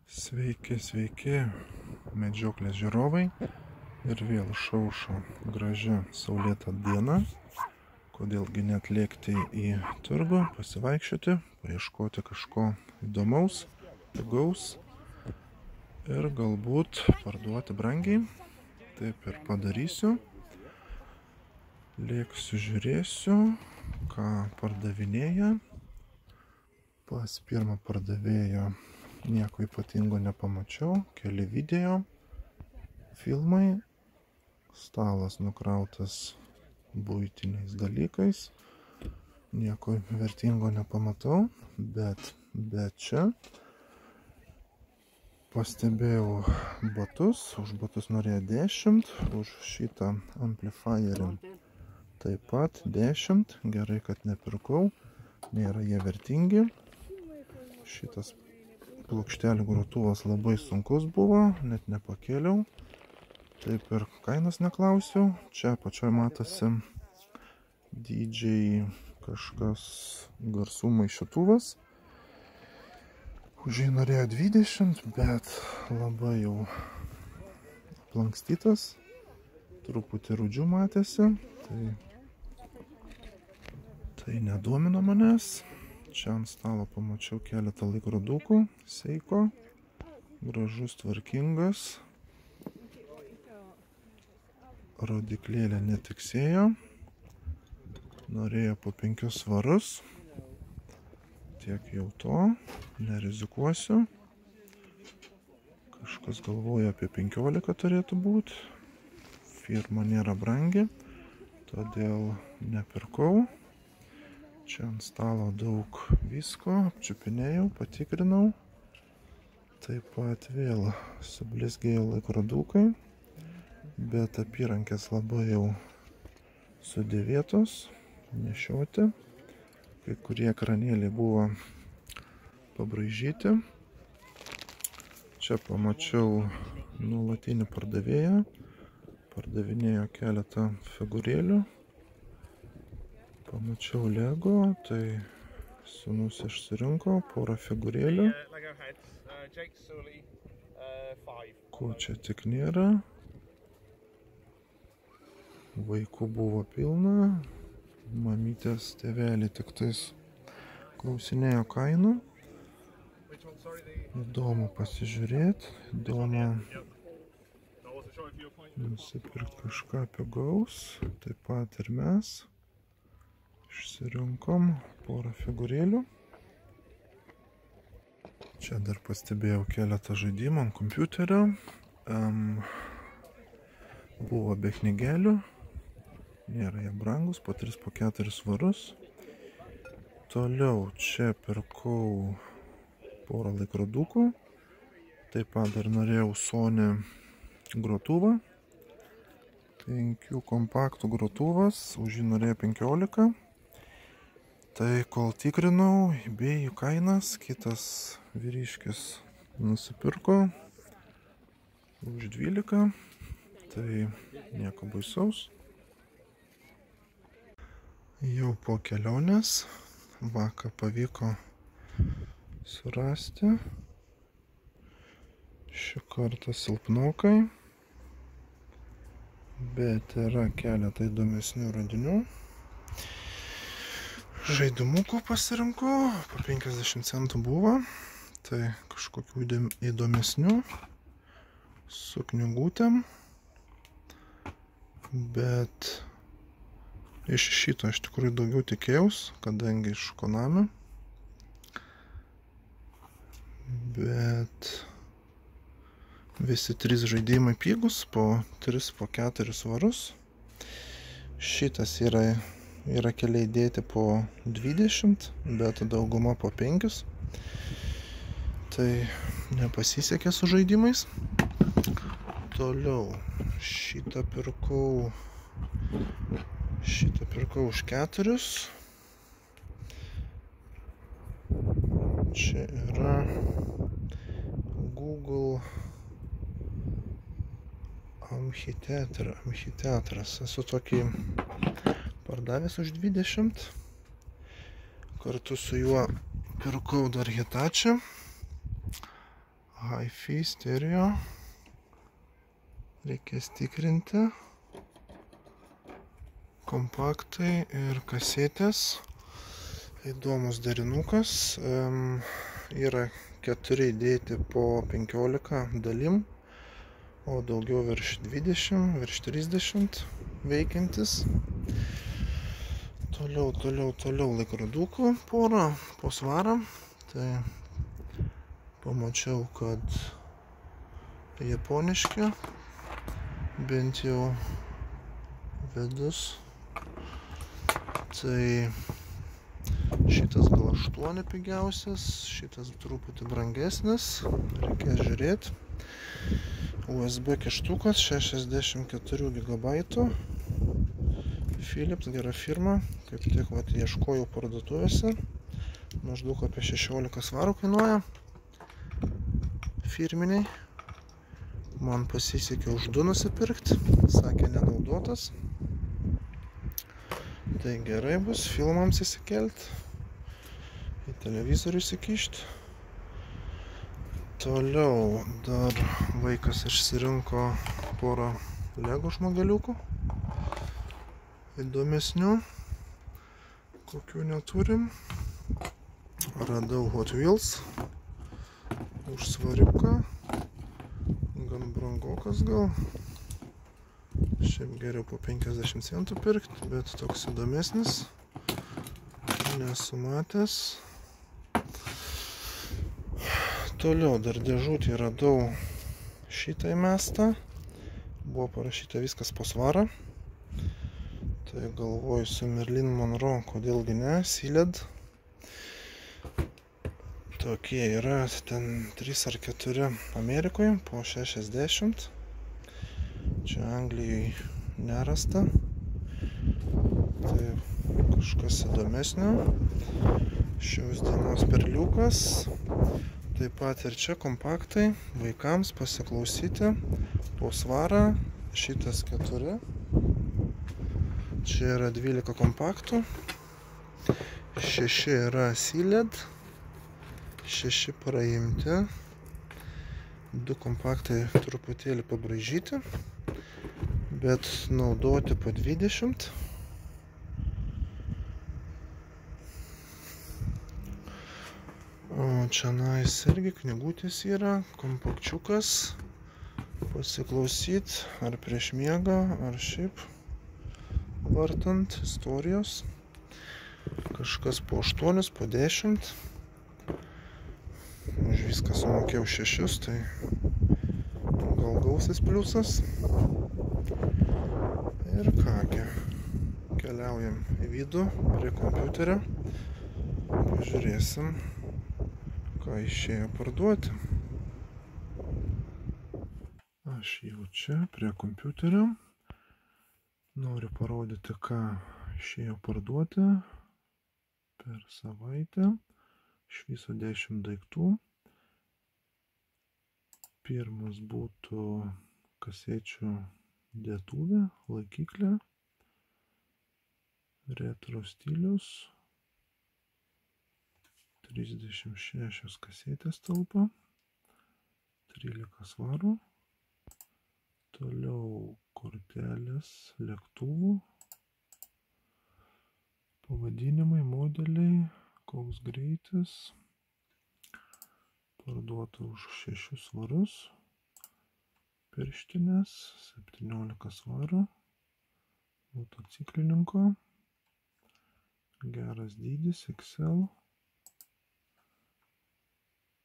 Sveiki, sveiki, medžioklės žiūrovai. Ir vėl šaušo graži saulėta diena. Kodėlgi net lėkti į turgų, pasivaikščioti, paieškoti kažko įdomaus, pigaus ir galbūt parduoti brangiai. Taip ir padarysiu. Lėksiu, žiūrėsiu, ką pardavinėja. Pas pirmą pardavėją nieko ypatingo nepamačiau, keli video, filmai, stalas nukrautas buitiniais dalykais, nieko vertingo nepamatau, bet čia pastebėjau batus, už batus norėjo 10, už šitą amplifierį taip pat 10, gerai, kad nepirkau, nėra jie vertingi. Šitas plokštelių grotuvas labai sunkus buvo, net nepakėliau, taip ir kainos neklausiau. Čia apačioje matosi DJ kažkas garsų maišytuvas. Už jį norėjo 20, bet labai jau aplankstytas, truputį rūdžių matėsi, tai nedomino manęs. Čia ant stalo pamačiau keletą laikrodukų, Seiko, gražus, tvarkingas, rodiklėlė netiksėjo, norėjo po 5 svarus, tiek jau to, nerizikuosiu, kažkas galvoja apie 15 turėtų būti, firma nėra brangi, todėl nepirkau. Čia ant stalo daug visko, apčiupinėjau, patikrinau. Taip pat vėl sublizgėjo laikrodukai, bet apyrankės labai jau sudėvėtos, nešioti. Kai kurie ekranėliai buvo pabraižyti. Čia pamačiau nuolatinį pardavėją, pardavinėjo keletą figūrėlių. Pamačiau Lego, tai sūnus išsirinko porą figūrėlių. Ko čia tik nėra. Vaikų buvo pilna. Mamytės tėvelį tik tais klausinėjo kainų. Įdomu pasižiūrėti, įdomu nusipirkti kažką pigaus, taip pat ir mes. Išsirinkom porą figūrėlių. Čia dar pastebėjau keletą žaidimų ant kompiuterio. Buvo be knygelių. Nėra jie brangus, po 3-4 svarus. Toliau čia pirkau porą laikrodukų. Taip pat dar norėjau Sony grotuvą. 5 kompaktų grotuvas, už jį norėjo 15. Tai kol tikrinau, eBay kainas, kitas vyriškis nusipirko už 12, tai nieko baisaus. Jau po kelionės, vakar pavyko surasti, šį kartą silpnokai, bet yra keletą įdomesnių radinių. Žaidimukų pasirinkau, po 50 centų buvo, tai kažkokių įdomesnių su knygutėm, bet iš šito iš tikrųjų daugiau tikėjaus, kadangi iš Konami, bet visi 3 žaidimai pigus, po 3-4 svarus, šitas yra keliai dėti po 20, bet dauguma po 5. Tai nepasisekė su žaidimais. Toliau šitą pirkau už 4. Čia yra Google Amfiteatras. Esu tokį pardavęs už 20. Kartu su juo pirkau dar Hitachi Hi-Fi stereo. Reikės tikrinti. Kompaktai ir kasetės. Įdomus derinukas. Yra 4 įdėti po 15 dalim, o daugiau virš 20, virš 30 veikiantis. Toliau laikrodukų porą po svarą. Tai pamačiau, kad japoniški, bent jau vidus. Tai šitas gal 8 pigiausias, šitas truputį brangesnis, reikės žiūrėti. USB kištukas 64 GB. Philips, gera firma, kaip tik ieškojau parduotuvėse. Maždaug apie 16 svarų kainuoja. Firminiai. Man pasisekė už 2 nusipirkti, sakė nenaudotas. Tai gerai bus filmams įsikelti, į televizorių įsikišti. Toliau dar vaikas išsirinko porą Lego žmogeliukų. Įdomesnių, kokių neturim. Radau Hot Wheels už svariuką. Gan brangokas gal. Šiaip geriau po 50 centų pirkti, bet toks įdomesnis. Nesu matęs. Toliau dar dėžutį radau šitą įmestą. Buvo parašyta viskas po svarą. Tai galvoju su Marilyn Monroe, kodėlgi ne, Sealed. Tokie yra ten 3 ar 4 Amerikoje po 60. Čia Anglijai nerasta. Tai kažkas įdomesnio. Šios dienos perliukas. Taip pat ir čia kompaktai vaikams pasiklausyti. Po svarą. Šitas 4. Čia yra 12 kompaktų. 6 yra Sealed. 6 praimti. 2 kompaktai truputėlį pabraižyti. Bet naudoti po 20. O čionais irgi knygutės yra, kompakčiukas. Pasiklausyt ar prieš miegą, ar šiaip vartant istorijos. Kažkas po 8, po 10. Už viską sumokėjau 6, tai gal gausis pliusas. Ir kągi, keliaujam į vidų prie kompiuterio. Pažiūrėsim, ką išėjo parduoti. Aš jau čia prie kompiuterio. Noriu parodyti, ką išėjo parduoti per savaitę. Iš viso 10 daiktų. Pirmas būtų kasečių dėtuvė, laikiklė. Retro stilius. 36 kasetės talpa. 13 svarų. Toliau kortelės lėktuvų. Pavadinimai, modeliai, koks greitis. Parduota už 6 svarus. Pirštinės 17 svarų. Motociklininko. Geras dydis XL.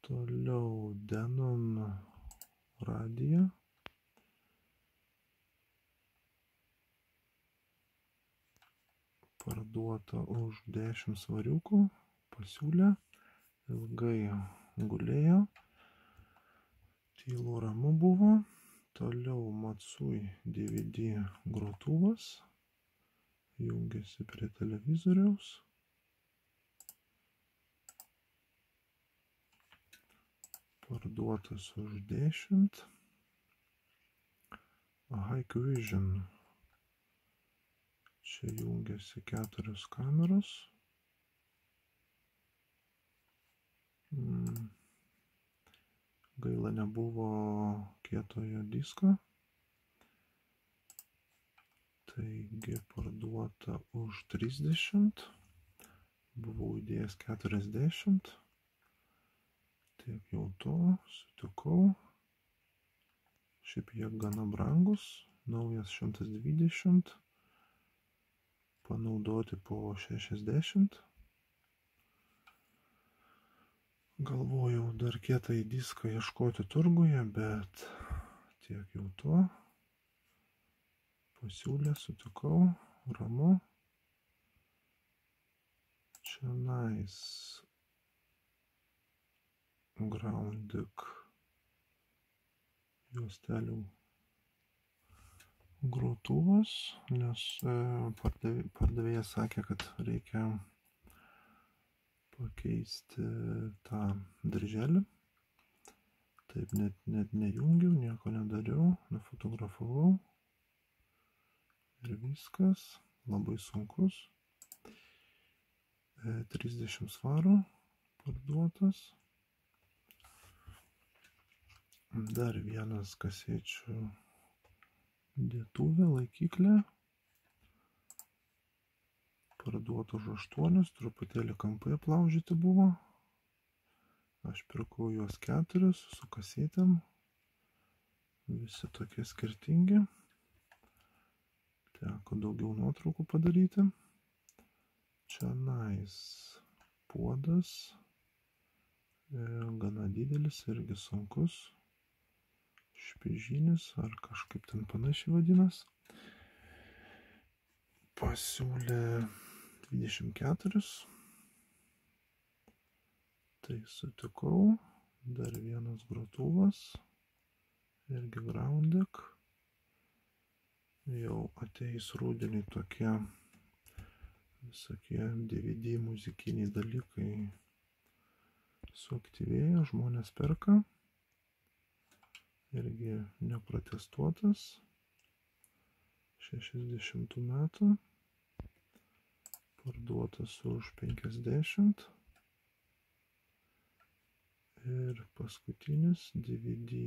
Toliau Denon radija. Parduota už 10 svariukų. Pasiūlė. Ilgai gulėjo. Tylu ramu buvo. Toliau Matsui DVD grotuvas. Jungiasi prie televizoriaus. Parduotas už 10. Hikvision. Čia jungiasi 4 kameros. gaila nebuvo kietojo disko. Taigi parduota už 30. Buvau įdėjęs 40. Tiek jau to sutikau. Šiaip jie gana brangus. Naujas 120. Panaudoti po 60. Galvojau dar kietąjį diską ieškoti turguje, bet tiek jau to. Pasiūlė, sutikau, ramu. Čia Groundic juostelių grotuvas, nes pardavėjas sakė, kad reikia pakeisti tą dirželį. Taip net nejungiau, nieko nedariau, nefotografavau. Ir viskas, labai sunkus. 30 svarų parduotas. Dar vienas kasečių dėtuvė, laikiklė. Parduota už 8, truputėlį kampai aplaužyti buvo. Aš pirkau juos 4 su kasetėm. Visi tokie skirtingi. Teko daugiau nuotraukų padaryti. Čia puodas. Gana didelis, irgi sunkus. Špižinis ar kažkaip ten panašiai vadinas. Pasiūlė 24. Tai sutikau. Dar vienas grotuvas. Irgi Groundic. Jau ateis rudenį tokie visokie DVD muzikiniai dalykai suaktyvėja, žmonės perka. Irgi neprotestuotas. 60 metų. Parduotas už 50. Ir paskutinis DVD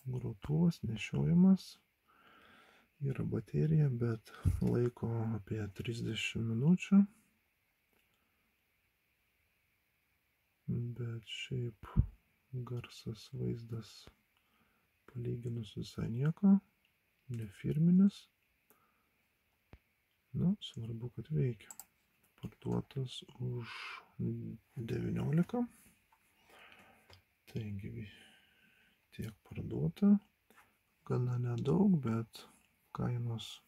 grotuvas, nešiojamas. Yra baterija, bet laiko apie 30 minučių. Bet šiaip garsas, vaizdas palyginus visai nieko. Nefirminis. Nu, svarbu, kad veikia. Parduotas už 19. Taigi tiek parduota. Gana nedaug, bet kainos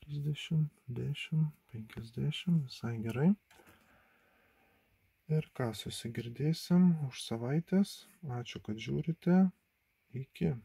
30, 10, 50, visai gerai. Ir ką, susigirdėsim už savaitės. Ačiū, kad žiūrite. Iki.